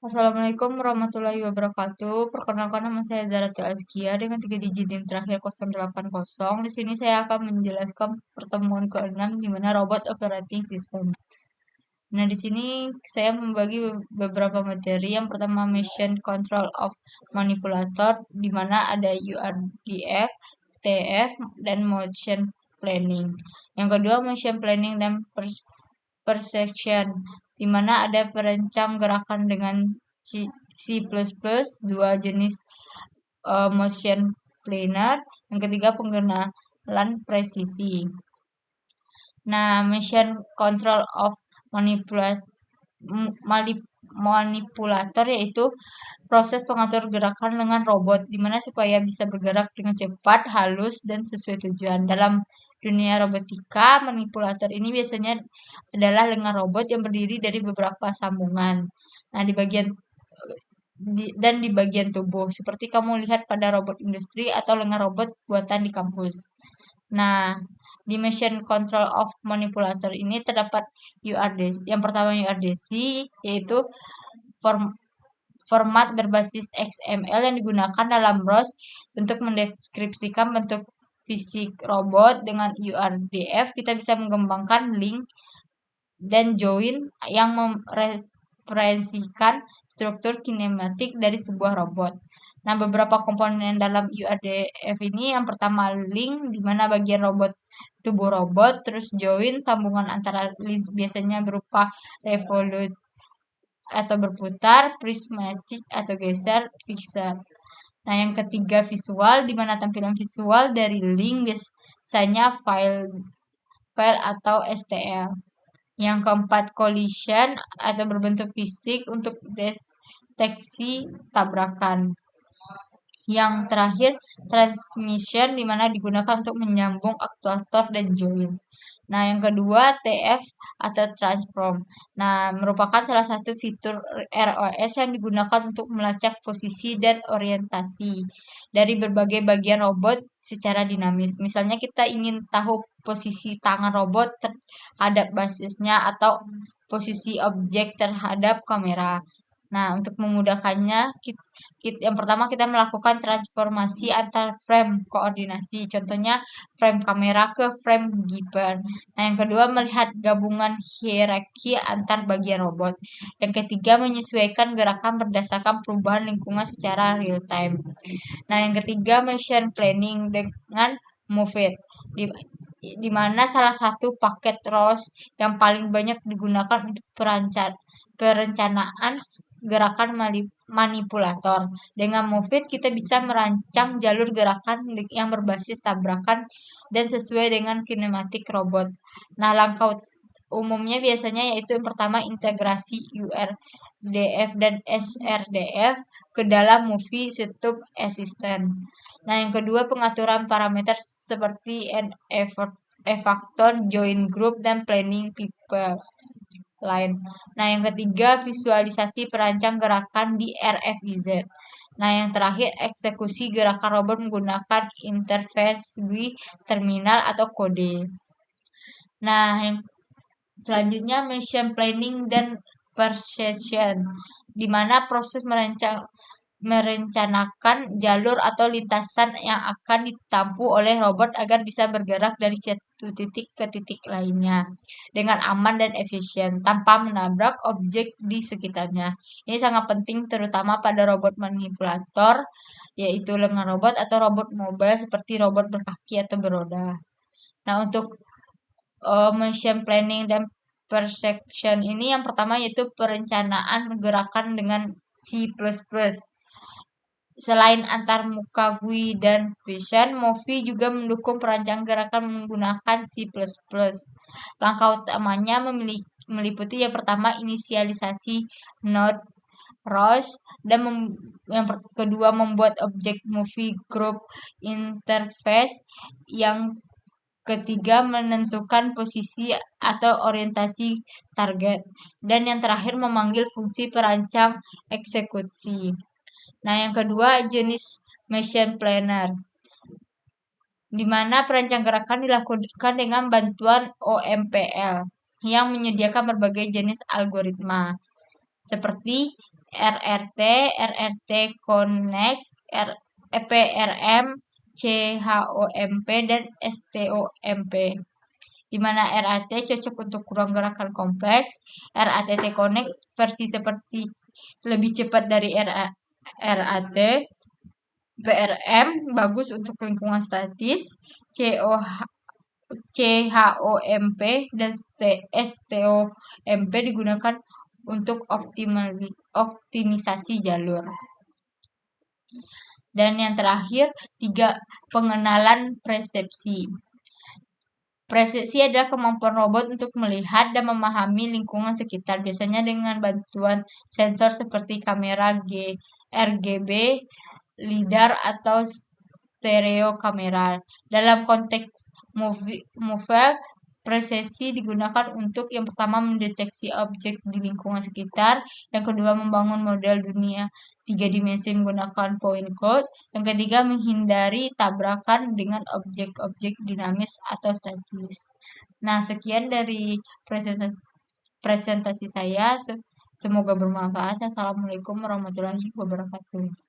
Assalamualaikum warahmatullahi wabarakatuh. Perkenalkan nama saya Zaratul Azkia dengan 3 digit NIM terakhir 080. Di sini saya akan menjelaskan pertemuan ke-6 di mana robot operating system. Nah, di sini saya membagi beberapa materi. Yang pertama mission control of manipulator di mana ada URDF, TF dan motion planning. Yang kedua motion planning dan perception di mana ada perancang gerakan dengan C++, dua jenis motion planner, yang ketiga pengenalan presisi. Nah, motion control of manipulator yaitu proses pengatur gerakan dengan robot, di mana supaya bisa bergerak dengan cepat, halus, dan sesuai tujuan. Dalam dunia robotika, manipulator ini biasanya adalah lengan robot yang berdiri dari beberapa sambungan. Nah, di bagian tubuh, seperti kamu lihat pada robot industri atau lengan robot buatan di kampus. Nah, di Mission Control of Manipulator ini terdapat URDC. Yang pertama URDC yaitu format berbasis XML yang digunakan dalam ROS untuk mendeskripsikan bentuk fisik robot. Dengan URDF kita bisa mengembangkan link dan join yang mereferensikan struktur kinematik dari sebuah robot. Nah, beberapa komponen dalam URDF ini yang pertama link, di mana bagian robot tubuh robot, terus join sambungan antara link biasanya berupa revolut atau berputar, prismatic atau geser, fixer. Nah, yang ketiga visual, di mana tampilan visual dari link biasanya file atau STL. Yang keempat collision atau berbentuk fisik untuk deteksi tabrakan. Yang terakhir transmission, di mana digunakan untuk menyambung aktuator dan join. Nah, yang kedua TF atau transform. Nah, merupakan salah satu fitur ROS yang digunakan untuk melacak posisi dan orientasi dari berbagai bagian robot secara dinamis. Misalnya kita ingin tahu posisi tangan robot terhadap basisnya atau posisi objek terhadap kamera. Nah, untuk memudahkannya, yang pertama kita melakukan transformasi antar frame koordinasi. Contohnya frame kamera ke frame giper. Nah, yang kedua melihat gabungan hierarki antar bagian robot. Yang ketiga menyesuaikan gerakan berdasarkan perubahan lingkungan secara real time. Nah, yang ketiga motion planning dengan Move It. Di mana salah satu paket ROS yang paling banyak digunakan untuk perencanaan gerakan manipulator. Dengan Move It, kita bisa merancang jalur gerakan yang berbasis tabrakan dan sesuai dengan kinematik robot. Nah, langkah umumnya biasanya yaitu yang pertama integrasi URDF dan SRDF ke dalam Movie Setup Assistant. Nah, yang kedua pengaturan parameter seperti factor, join group, dan planning people lain. Nah, yang ketiga visualisasi perancang gerakan di RFIZ. Nah, yang terakhir eksekusi gerakan robot menggunakan interface GUI, terminal, atau kode. Nah, yang selanjutnya mission planning dan perception, di mana proses merencanakan jalur atau lintasan yang akan ditempuh oleh robot agar bisa bergerak dari satu titik ke titik lainnya dengan aman dan efisien tanpa menabrak objek di sekitarnya. Ini sangat penting terutama pada robot manipulator, yaitu lengan robot atau robot mobile seperti robot berkaki atau beroda. Nah, untuk motion planning dan perception ini yang pertama yaitu perencanaan gerakan dengan C++. Selain antar muka GUI dan Vision, Movi juga mendukung perancang gerakan menggunakan C++. Langkah utamanya meliputi yang pertama inisialisasi node ROS dan yang kedua membuat objek movie group interface, yang ketiga menentukan posisi atau orientasi target, dan yang terakhir memanggil fungsi perancang eksekusi. Nah, yang kedua jenis mission planner, di mana perancang gerakan dilakukan dengan bantuan OMPL yang menyediakan berbagai jenis algoritma seperti RRT, RRT Connect, PRM, CHOMP, dan STOMP. Di mana RAT cocok untuk ruang gerakan kompleks, RATT Connect versi seperti lebih cepat dari RAT, PRM bagus untuk lingkungan statis, CHOMP dan STOMP digunakan untuk optimisasi jalur. Dan yang terakhir, 3. Pengenalan persepsi. Persepsi adalah kemampuan robot untuk melihat dan memahami lingkungan sekitar, biasanya dengan bantuan sensor seperti kamera RGB, LiDAR, atau stereo kamera. Dalam konteks mobile, persepsi digunakan untuk yang pertama mendeteksi objek di lingkungan sekitar, yang kedua membangun model dunia 3 dimensi menggunakan point cloud, yang ketiga menghindari tabrakan dengan objek-objek dinamis atau statis. Nah, sekian dari presentasi saya. Semoga bermanfaat. Assalamualaikum warahmatullahi wabarakatuh.